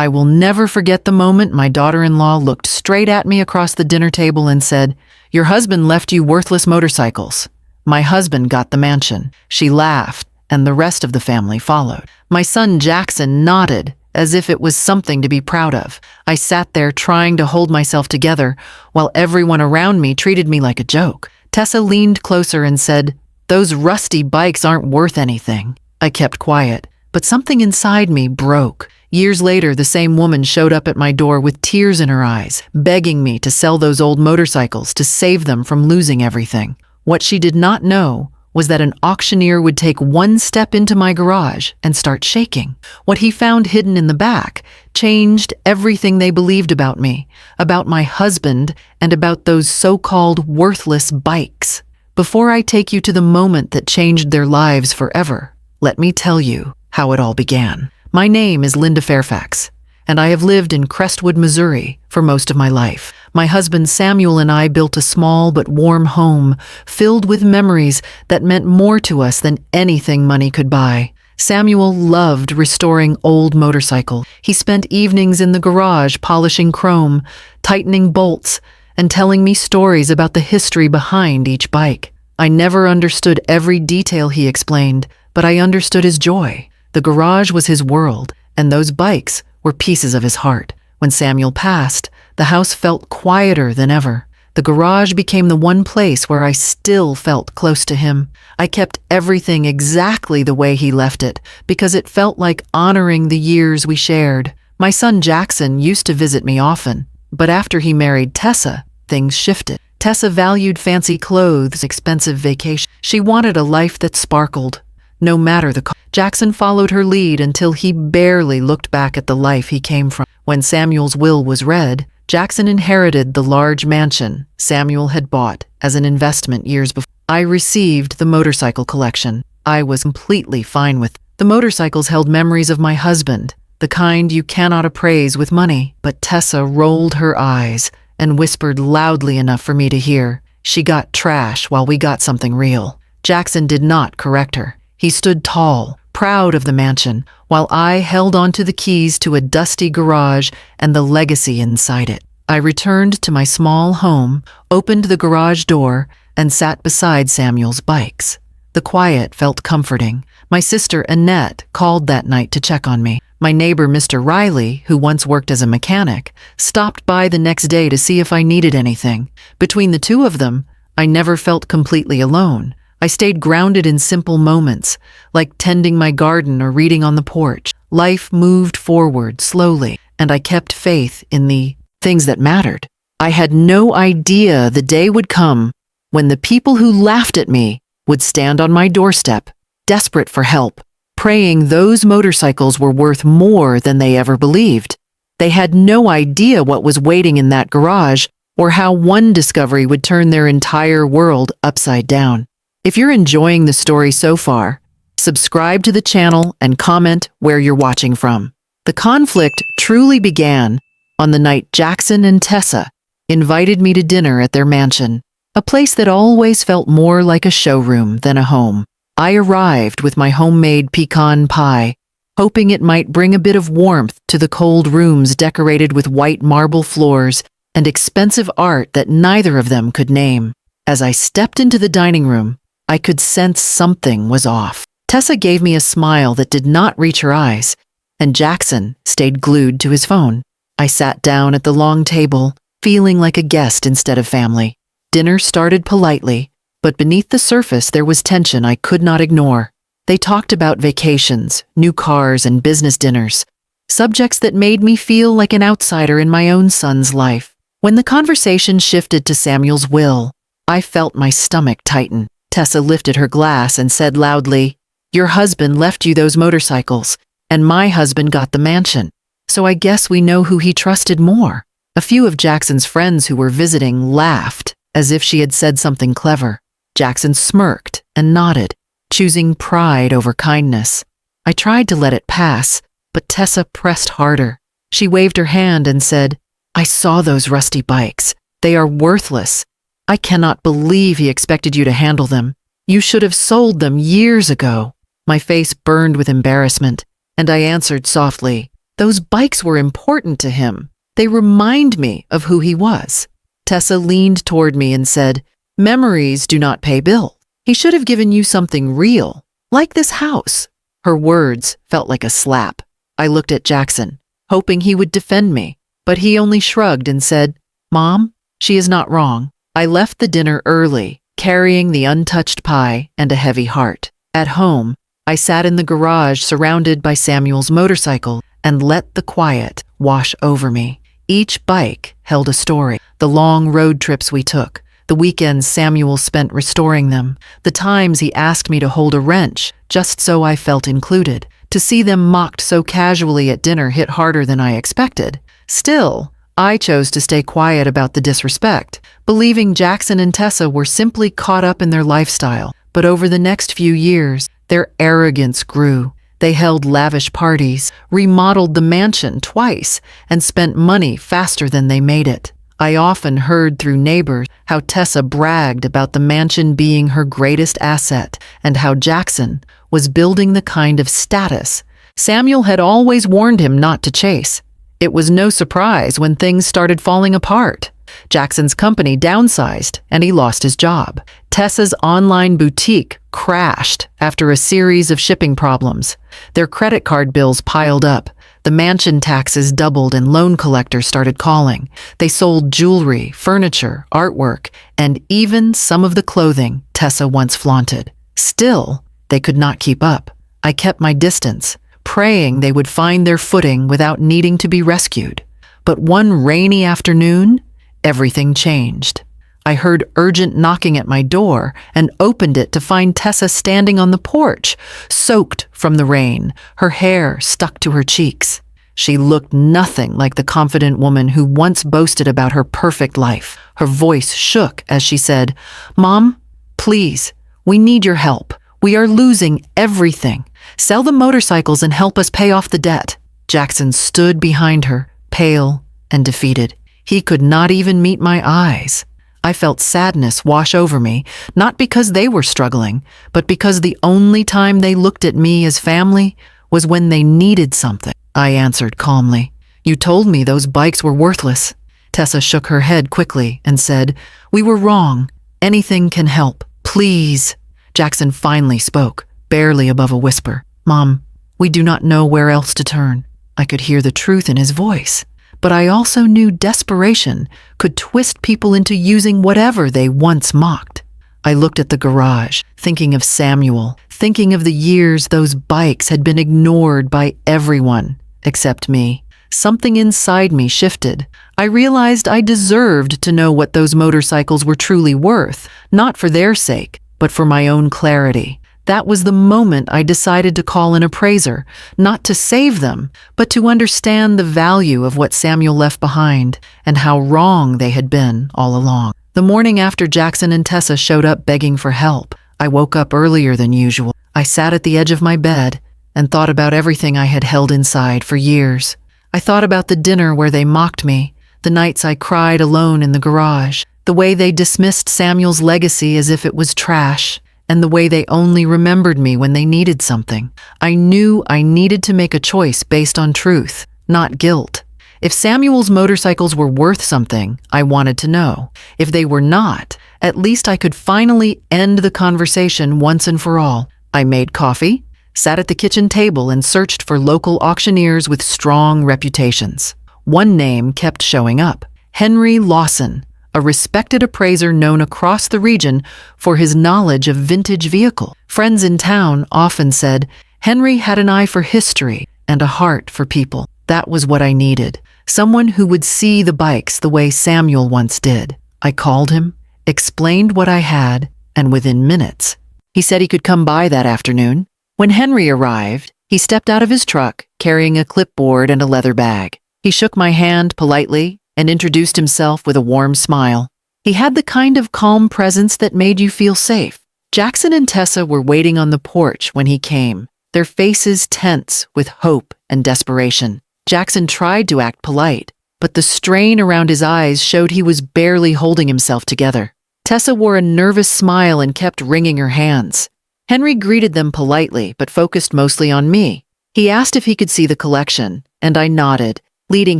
I will never forget the moment my daughter-in-law looked straight at me across the dinner table and said, "Your husband left you worthless motorcycles. My husband got the mansion." She laughed, and the rest of the family followed. My son Jackson nodded, as if it was something to be proud of. I sat there trying to hold myself together, while everyone around me treated me like a joke. Tessa leaned closer and said, "Those rusty bikes aren't worth anything." I kept quiet, but something inside me broke. Years later, the same woman showed up at my door with tears in her eyes, begging me to sell those old motorcycles to save them from losing everything. What she did not know was that an auctioneer would take one step into my garage and start shaking. What he found hidden in the back changed everything they believed about me, about my husband, and about those so-called worthless bikes. Before I take you to the moment that changed their lives forever, let me tell you how it all began. My name is Linda Fairfax, and I have lived in Crestwood, Missouri for most of my life. My husband Samuel and I built a small but warm home filled with memories that meant more to us than anything money could buy. Samuel loved restoring old motorcycles. He spent evenings in the garage polishing chrome, tightening bolts, and telling me stories about the history behind each bike. I never understood every detail he explained, but I understood his joy. The garage was his world, and those bikes were pieces of his heart. When Samuel passed, the house felt quieter than ever. The garage became the one place where I still felt close to him. I kept everything exactly the way he left it, because it felt like honoring the years we shared. My son Jackson used to visit me often, but after he married Tessa, things shifted. Tessa valued fancy clothes, expensive vacations. She wanted a life that sparkled, no matter the cost. Jackson followed her lead until he barely looked back at the life he came from. When Samuel's will was read, Jackson inherited the large mansion Samuel had bought as an investment years before. I received the motorcycle collection. I was completely fine with it. The motorcycles held memories of my husband, the kind you cannot appraise with money. But Tessa rolled her eyes and whispered loudly enough for me to hear, "She got trash while we got something real." Jackson did not correct her. He stood tall, proud of the mansion, while I held onto the keys to a dusty garage and the legacy inside it. I returned to my small home, opened the garage door, and sat beside Samuel's bikes. The quiet felt comforting. My sister Annette called that night to check on me. My neighbor Mr. Riley, who once worked as a mechanic, stopped by the next day to see if I needed anything. Between the two of them, I never felt completely alone. I stayed grounded in simple moments, like tending my garden or reading on the porch. Life moved forward slowly, and I kept faith in the things that mattered. I had no idea the day would come when the people who laughed at me would stand on my doorstep, desperate for help, praying those motorcycles were worth more than they ever believed. They had no idea what was waiting in that garage, or how one discovery would turn their entire world upside down. If you're enjoying the story so far, subscribe to the channel and comment where you're watching from. The conflict truly began on the night Jackson and Tessa invited me to dinner at their mansion, a place that always felt more like a showroom than a home. I arrived with my homemade pecan pie, hoping it might bring a bit of warmth to the cold rooms decorated with white marble floors and expensive art that neither of them could name. As I stepped into the dining room, I could sense something was off. Tessa gave me a smile that did not reach her eyes, and Jackson stayed glued to his phone. I sat down at the long table, feeling like a guest instead of family. Dinner started politely, but beneath the surface there was tension I could not ignore. They talked about vacations, new cars, and business dinners, subjects that made me feel like an outsider in my own son's life. When the conversation shifted to Samuel's will, I felt my stomach tighten. Tessa lifted her glass and said loudly, "Your husband left you those motorcycles, and my husband got the mansion. So I guess we know who he trusted more." A few of Jackson's friends who were visiting laughed, as if she had said something clever. Jackson smirked and nodded, choosing pride over kindness. I tried to let it pass, but Tessa pressed harder. She waved her hand and said, "I saw those rusty bikes. They are worthless. I cannot believe he expected you to handle them. You should have sold them years ago." My face burned with embarrassment, and I answered softly, Those bikes were important to him. They remind me of who he was. Tessa leaned toward me and said, "Memories do not pay bills. He should have given you something real, like this house." Her words felt like a slap. I looked at Jackson, hoping he would defend me, but he only shrugged and said, "Mom, she is not wrong." I left the dinner early, carrying the untouched pie and a heavy heart. At home, I sat in the garage surrounded by Samuel's motorcycle and let the quiet wash over me. Each bike held a story. The long road trips we took, the weekends Samuel spent restoring them, the times he asked me to hold a wrench just so I felt included. To see them mocked so casually at dinner hit harder than I expected. Still, I chose to stay quiet about the disrespect, believing Jackson and Tessa were simply caught up in their lifestyle. But over the next few years, their arrogance grew. They held lavish parties, remodeled the mansion twice, and spent money faster than they made it. I often heard through neighbors how Tessa bragged about the mansion being her greatest asset and how Jackson was building the kind of status Samuel had always warned him not to chase. It was no surprise when things started falling apart. Jackson's company downsized and he lost his job. Tessa's online boutique crashed after a series of shipping problems. Their credit card bills piled up. The mansion taxes doubled and loan collectors started calling. They sold jewelry, furniture, artwork, and even some of the clothing Tessa once flaunted. Still, they could not keep up. I kept my distance, praying they would find their footing without needing to be rescued. But one rainy afternoon, everything changed. I heard urgent knocking at my door and opened it to find Tessa standing on the porch, soaked from the rain, her hair stuck to her cheeks. She looked nothing like the confident woman who once boasted about her perfect life. Her voice shook as she said, "Mom, please, we need your help. We are losing everything. Sell the motorcycles and help us pay off the debt." Jackson stood behind her, pale and defeated. He could not even meet my eyes. I felt sadness wash over me, not because they were struggling, but because the only time they looked at me as family was when they needed something. I answered calmly, "You told me those bikes were worthless." Tessa shook her head quickly and said, "We were wrong. Anything can help. Please." Jackson finally spoke, barely above a whisper. "Mom, we do not know where else to turn." I could hear the truth in his voice, but I also knew desperation could twist people into using whatever they once mocked. I looked at the garage, thinking of Samuel, thinking of the years those bikes had been ignored by everyone except me. Something inside me shifted. I realized I deserved to know what those motorcycles were truly worth, not for their sake, but for my own clarity. That was the moment I decided to call an appraiser, not to save them, but to understand the value of what Samuel left behind and how wrong they had been all along. The morning after Jackson and Tessa showed up begging for help, I woke up earlier than usual. I sat at the edge of my bed and thought about everything I had held inside for years. I thought about the dinner where they mocked me, the nights I cried alone in the garage, the way they dismissed Samuel's legacy as if it was trash, and the way they only remembered me when they needed something. I knew I needed to make a choice based on truth, not guilt. If Samuel's motorcycles were worth something, I wanted to know. If they were not, at least I could finally end the conversation once and for all. I made coffee, sat at the kitchen table, and searched for local auctioneers with strong reputations. One name kept showing up: Henry Lawson, a respected appraiser known across the region for his knowledge of vintage vehicles. Friends in town often said Henry had an eye for history and a heart for people. That was what I needed. Someone who would see the bikes the way Samuel once did. I called him, explained what I had, and within minutes, he said he could come by that afternoon. When Henry arrived, he stepped out of his truck carrying a clipboard and a leather bag. He shook my hand politely and introduced himself with a warm smile. He had the kind of calm presence that made you feel safe. Jackson and Tessa were waiting on the porch when he came, their faces tense with hope and desperation. Jackson tried to act polite, but the strain around his eyes showed he was barely holding himself together. Tessa wore a nervous smile and kept wringing her hands. Henry greeted them politely, but focused mostly on me. He asked if he could see the collection, and I nodded, leading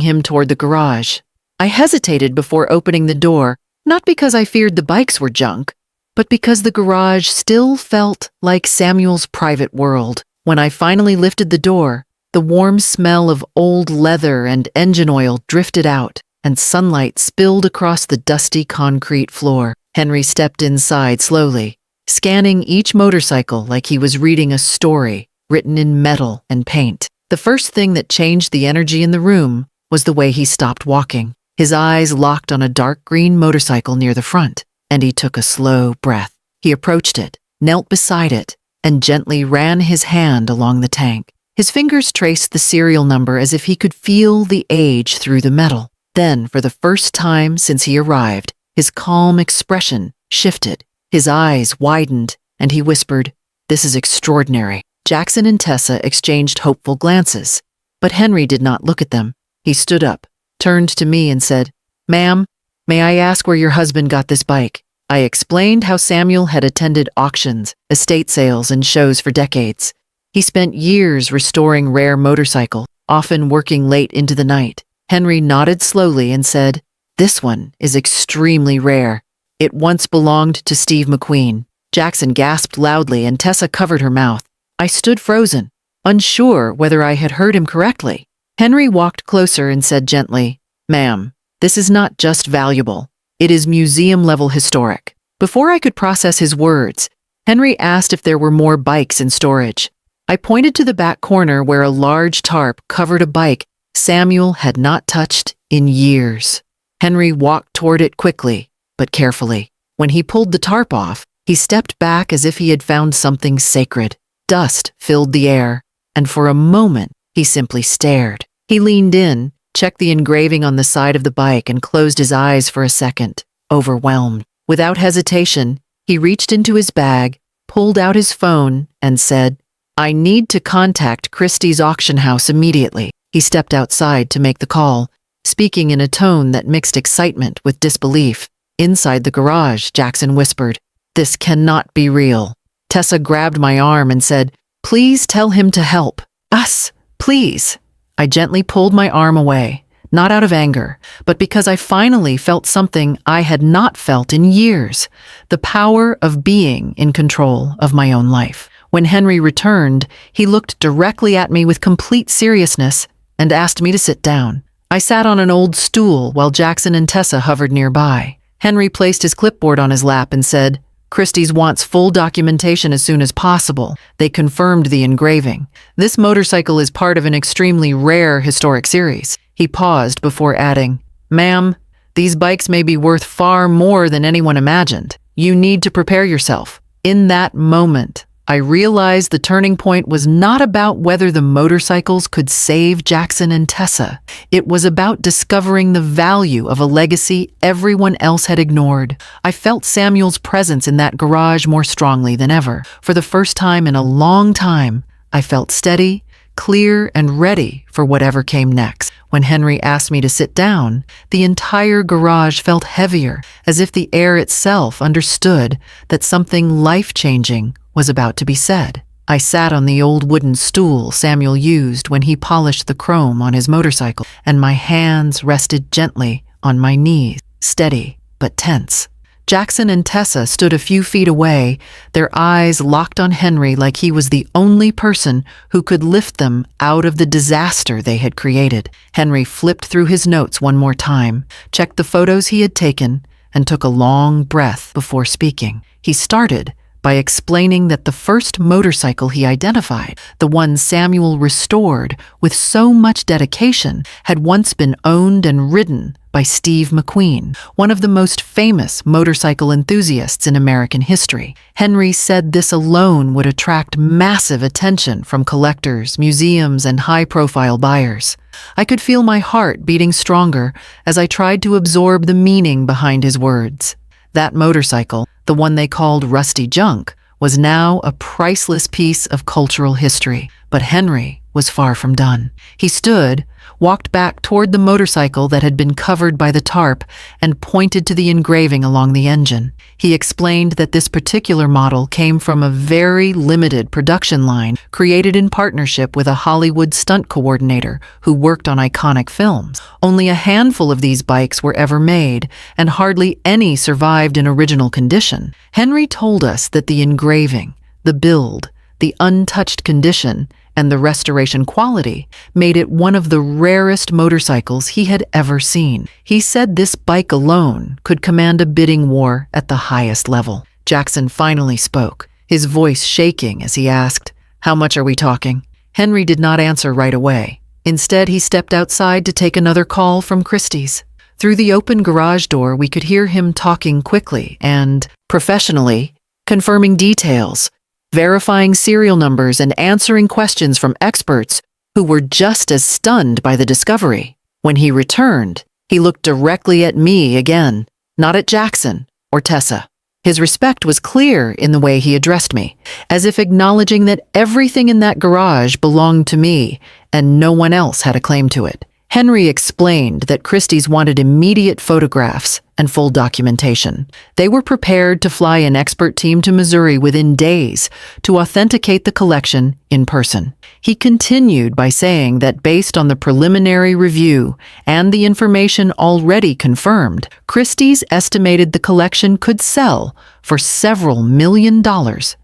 him toward the garage. I hesitated before opening the door, not because I feared the bikes were junk, but because the garage still felt like Samuel's private world. When I finally lifted the door, the warm smell of old leather and engine oil drifted out, and sunlight spilled across the dusty concrete floor. Henry stepped inside slowly, scanning each motorcycle like he was reading a story written in metal and paint. The first thing that changed the energy in the room was the way he stopped walking. His eyes locked on a dark green motorcycle near the front, and he took a slow breath. He approached it, knelt beside it, and gently ran his hand along the tank. His fingers traced the serial number as if he could feel the age through the metal. Then, for the first time since he arrived, his calm expression shifted. His eyes widened, and he whispered, "This is extraordinary." Jackson and Tessa exchanged hopeful glances, but Henry did not look at them. He stood up, turned to me and said, "Ma'am, may I ask where your husband got this bike?" I explained how Samuel had attended auctions, estate sales, and shows for decades. He spent years restoring rare motorcycles, often working late into the night. Henry nodded slowly and said, "This one is extremely rare. It once belonged to Steve McQueen." Jackson gasped loudly and Tessa covered her mouth. I stood frozen, unsure whether I had heard him correctly. Henry walked closer and said gently, "Ma'am, this is not just valuable. It is museum-level historic." Before I could process his words, Henry asked if there were more bikes in storage. I pointed to the back corner where a large tarp covered a bike Samuel had not touched in years. Henry walked toward it quickly, but carefully. When he pulled the tarp off, he stepped back as if he had found something sacred. Dust filled the air, and for a moment, he simply stared. He leaned in, checked the engraving on the side of the bike, and closed his eyes for a second, overwhelmed. Without hesitation, he reached into his bag, pulled out his phone, and said, "I need to contact Christie's auction house immediately." He stepped outside to make the call, speaking in a tone that mixed excitement with disbelief. Inside the garage, Jackson whispered, "This cannot be real." Tessa grabbed my arm and said, "Please tell him to help. Us, please." I gently pulled my arm away, not out of anger, but because I finally felt something I had not felt in years, the power of being in control of my own life. When Henry returned, he looked directly at me with complete seriousness and asked me to sit down. I sat on an old stool while Jackson and Tessa hovered nearby. Henry placed his clipboard on his lap and said, "Christie's wants full documentation as soon as possible." They confirmed the engraving. "This motorcycle is part of an extremely rare historic series." He paused before adding, "Ma'am, these bikes may be worth far more than anyone imagined. You need to prepare yourself." In that moment, I realized the turning point was not about whether the motorcycles could save Jackson and Tessa. It was about discovering the value of a legacy everyone else had ignored. I felt Samuel's presence in that garage more strongly than ever. For the first time in a long time, I felt steady, clear, and ready for whatever came next. When Henry asked me to sit down, the entire garage felt heavier, as if the air itself understood that something life-changing was about to be said. I sat on the old wooden stool Samuel used when he polished the chrome on his motorcycle, and my hands rested gently on my knees, steady but tense. Jackson and Tessa stood a few feet away, their eyes locked on Henry like he was the only person who could lift them out of the disaster they had created. Henry flipped through his notes one more time, checked the photos he had taken, and took a long breath before speaking. He started by explaining that the first motorcycle he identified, the one Samuel restored with so much dedication, had once been owned and ridden by Steve McQueen, one of the most famous motorcycle enthusiasts in American history. Henry said this alone would attract massive attention from collectors, museums, and high-profile buyers. I could feel my heart beating stronger as I tried to absorb the meaning behind his words. That motorcycle, the one they called Rusty Junk, was now a priceless piece of cultural history. But Henry was far from done. He stood, walked back toward the motorcycle that had been covered by the tarp, and pointed to the engraving along the engine. He explained that this particular model came from a very limited production line created in partnership with a Hollywood stunt coordinator who worked on iconic films. Only a handful of these bikes were ever made, and hardly any survived in original condition. Henry told us that the engraving, the build, the untouched condition, and the restoration quality made it one of the rarest motorcycles he had ever seen. He said this bike alone could command a bidding war at the highest level. Jackson finally spoke, his voice shaking as he asked, "How much are we talking?" Henry did not answer right away. Instead, he stepped outside to take another call from Christie's. Through the open garage door, we could hear him talking quickly and professionally, confirming details, verifying serial numbers, and answering questions from experts who were just as stunned by the discovery. When he returned, he looked directly at me again, not at Jackson or Tessa. His respect was clear in the way he addressed me, as if acknowledging that everything in that garage belonged to me and no one else had a claim to it. Henry explained that Christie's wanted immediate photographs and full documentation. They were prepared to fly an expert team to Missouri within days to authenticate the collection in person. He continued by saying that based on the preliminary review and the information already confirmed, Christie's estimated the collection could sell for several $1 million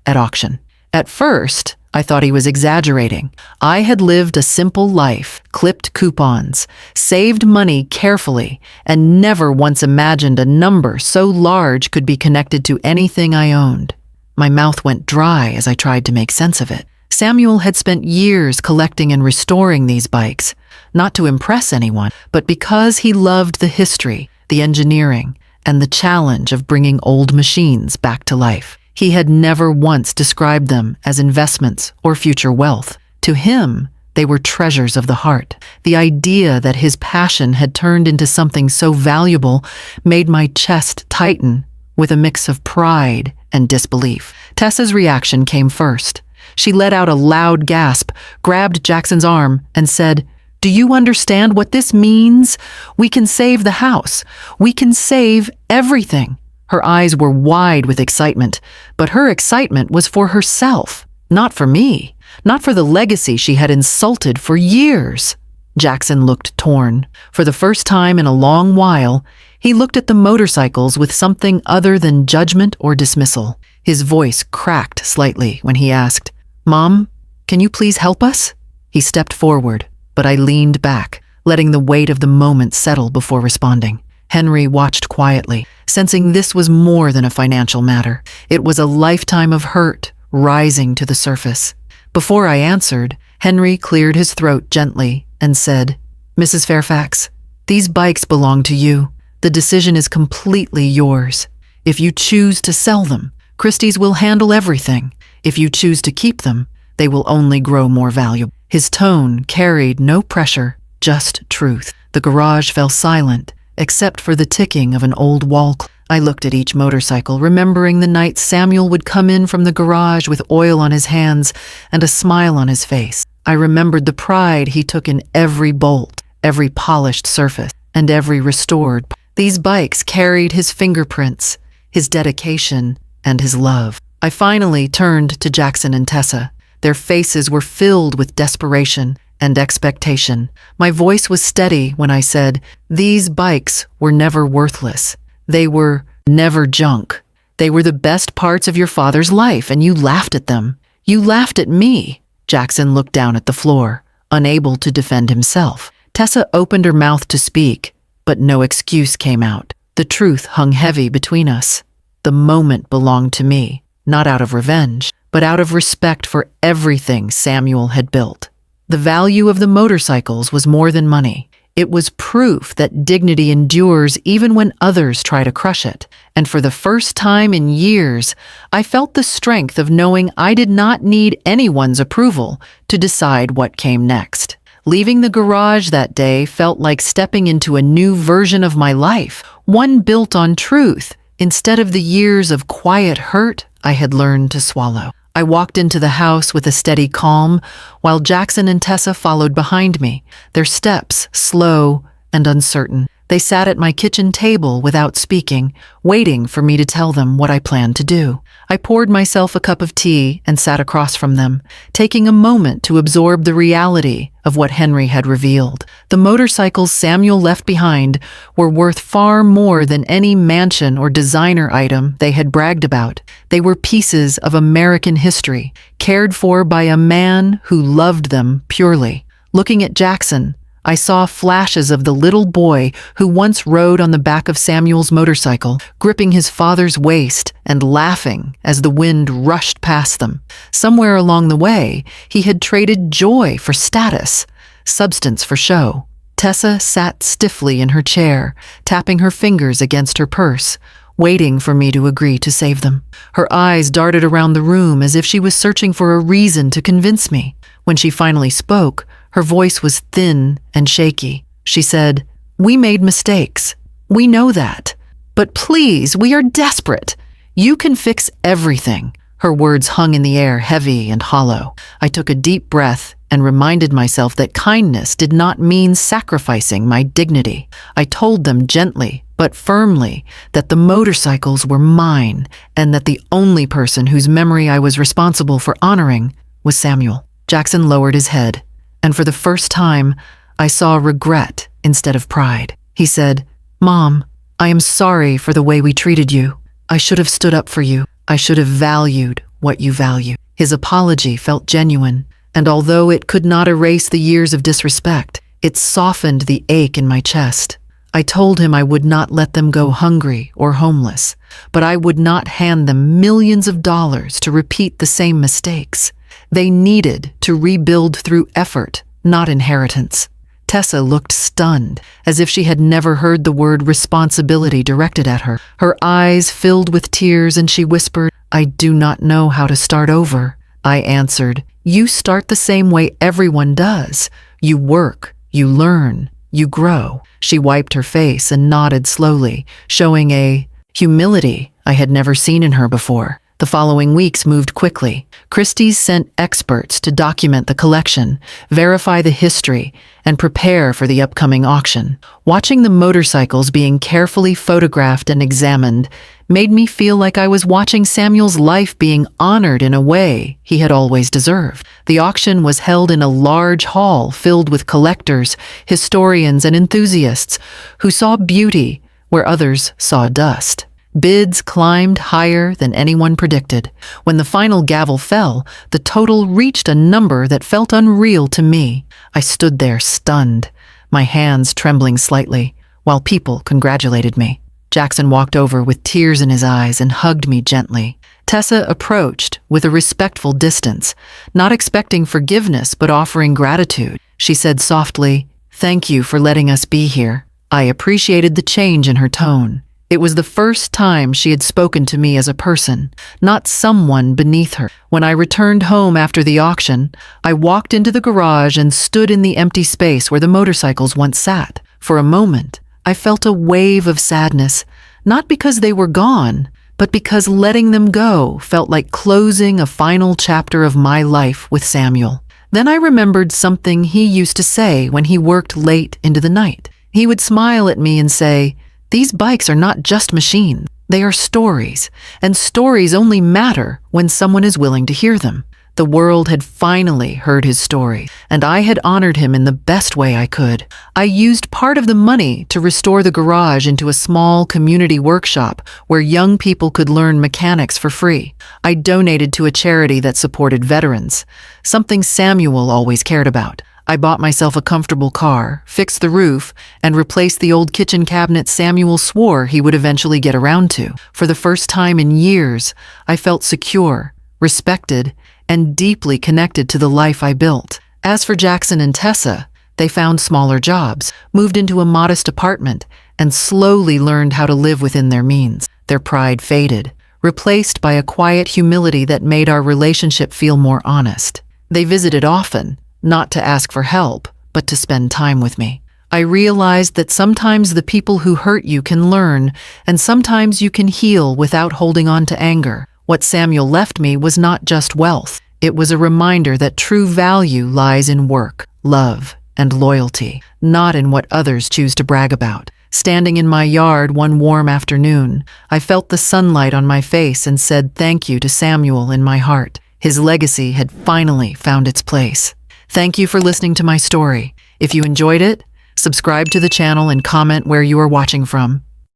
at auction. At first, I thought he was exaggerating. I had lived a simple life, clipped coupons, saved money carefully, and never once imagined a number so large could be connected to anything I owned. My mouth went dry as I tried to make sense of it. Samuel had spent years collecting and restoring these bikes, not to impress anyone, but because he loved the history, the engineering, and the challenge of bringing old machines back to life. He had never once described them as investments or future wealth. To him, they were treasures of the heart. The idea that his passion had turned into something so valuable made my chest tighten with a mix of pride and disbelief. Tessa's reaction came first. She let out a loud gasp, grabbed Jackson's arm, and said, "Do you understand what this means? We can save the house. We can save everything." Her eyes were wide with excitement, but her excitement was for herself, not for me, not for the legacy she had insulted for years. Jackson looked torn. For the first time in a long while, he looked at the motorcycles with something other than judgment or dismissal. His voice cracked slightly when he asked, "Mom, can you please help us?" He stepped forward, but I leaned back, letting the weight of the moment settle before responding. Henry watched quietly, sensing this was more than a financial matter. It was a lifetime of hurt rising to the surface. Before I answered, Henry cleared his throat gently and said, "Mrs. Fairfax, these bikes belong to you. The decision is completely yours. If you choose to sell them, Christie's will handle everything. If you choose to keep them, they will only grow more valuable." His tone carried no pressure, just truth. The garage fell silent, except for the ticking of an old wall clock. I looked at each motorcycle, remembering the night Samuel would come in from the garage with oil on his hands and a smile on his face. I remembered the pride he took in every bolt, every polished surface, and every restored. These bikes carried his fingerprints, his dedication, and his love. I finally turned to Jackson and Tessa. Their faces were filled with desperation and expectation. My voice was steady when I said, "These bikes were never worthless. They were never junk. They were the best parts of your father's life, and you laughed at them. You laughed at me." Jackson looked down at the floor, unable to defend himself. Tessa opened her mouth to speak, but no excuse came out. The truth hung heavy between us. The moment belonged to me, not out of revenge, but out of respect for everything Samuel had built. The value of the motorcycles was more than money. It was proof that dignity endures even when others try to crush it. And for the first time in years, I felt the strength of knowing I did not need anyone's approval to decide what came next. Leaving the garage that day felt like stepping into a new version of my life, one built on truth, instead of the years of quiet hurt I had learned to swallow. I walked into the house with a steady calm, while Jackson and Tessa followed behind me, their steps slow and uncertain. They sat at my kitchen table without speaking, waiting for me to tell them what I planned to do. I poured myself a cup of tea and sat across from them, taking a moment to absorb the reality of what Henry had revealed. The motorcycles Samuel left behind were worth far more than any mansion or designer item they had bragged about. They were pieces of American history, cared for by a man who loved them purely. Looking at Jackson, I saw flashes of the little boy who once rode on the back of Samuel's motorcycle, gripping his father's waist and laughing as the wind rushed past them. Somewhere along the way, he had traded joy for status, substance for show. Tessa sat stiffly in her chair, tapping her fingers against her purse, waiting for me to agree to save them. Her eyes darted around the room as if she was searching for a reason to convince me. When she finally spoke, her voice was thin and shaky. She said, "We made mistakes. We know that. But please, we are desperate. You can fix everything." Her words hung in the air, heavy and hollow. I took a deep breath and reminded myself that kindness did not mean sacrificing my dignity. I told them gently but firmly that the motorcycles were mine and that the only person whose memory I was responsible for honoring was Samuel. Jackson lowered his head, and for the first time, I saw regret instead of pride. He said, "Mom, I am sorry for the way we treated you. I should have stood up for you. I should have valued what you value." His apology felt genuine, and although it could not erase the years of disrespect, it softened the ache in my chest. I told him I would not let them go hungry or homeless, but I would not hand them millions of dollars to repeat the same mistakes. They needed to rebuild through effort, not inheritance. Tessa looked stunned, as if she had never heard the word responsibility directed at her. Her eyes filled with tears and she whispered, "I do not know how to start over." I answered, "You start the same way everyone does. You work, you learn, you grow." She wiped her face and nodded slowly, showing a humility I had never seen in her before. The following weeks moved quickly. Christie's sent experts to document the collection, verify the history, and prepare for the upcoming auction. Watching the motorcycles being carefully photographed and examined made me feel like I was watching Samuel's life being honored in a way he had always deserved. The auction was held in a large hall filled with collectors, historians, and enthusiasts who saw beauty where others saw dust. Bids climbed higher than anyone predicted. When the final gavel fell, the total reached a number that felt unreal to me. I stood there stunned, my hands trembling slightly, while people congratulated me. Jackson walked over with tears in his eyes and hugged me gently. Tessa approached with a respectful distance, not expecting forgiveness but offering gratitude. She said softly, "Thank you for letting us be here." I appreciated the change in her tone. It was the first time she had spoken to me as a person, not someone beneath her. When I returned home after the auction, I walked into the garage and stood in the empty space where the motorcycles once sat. For a moment, I felt a wave of sadness, not because they were gone, but because letting them go felt like closing a final chapter of my life with Samuel. Then I remembered something he used to say when he worked late into the night. He would smile at me and say, "These bikes are not just machines, they are stories, and stories only matter when someone is willing to hear them." The world had finally heard his story, and I had honored him in the best way I could. I used part of the money to restore the garage into a small community workshop where young people could learn mechanics for free. I donated to a charity that supported veterans, something Samuel always cared about. I bought myself a comfortable car, fixed the roof, and replaced the old kitchen cabinet Samuel swore he would eventually get around to. For the first time in years, I felt secure, respected, and deeply connected to the life I built. As for Jackson and Tessa, they found smaller jobs, moved into a modest apartment, and slowly learned how to live within their means. Their pride faded, replaced by a quiet humility that made our relationship feel more honest. They visited often, not to ask for help, but to spend time with me. I realized that sometimes the people who hurt you can learn, and sometimes you can heal without holding on to anger. What Samuel left me was not just wealth. It was a reminder that true value lies in work, love, and loyalty, not in what others choose to brag about. Standing in my yard one warm afternoon, I felt the sunlight on my face and said thank you to Samuel in my heart. His legacy had finally found its place. Thank you for listening to my story. If you enjoyed it, subscribe to the channel and comment where you are watching from.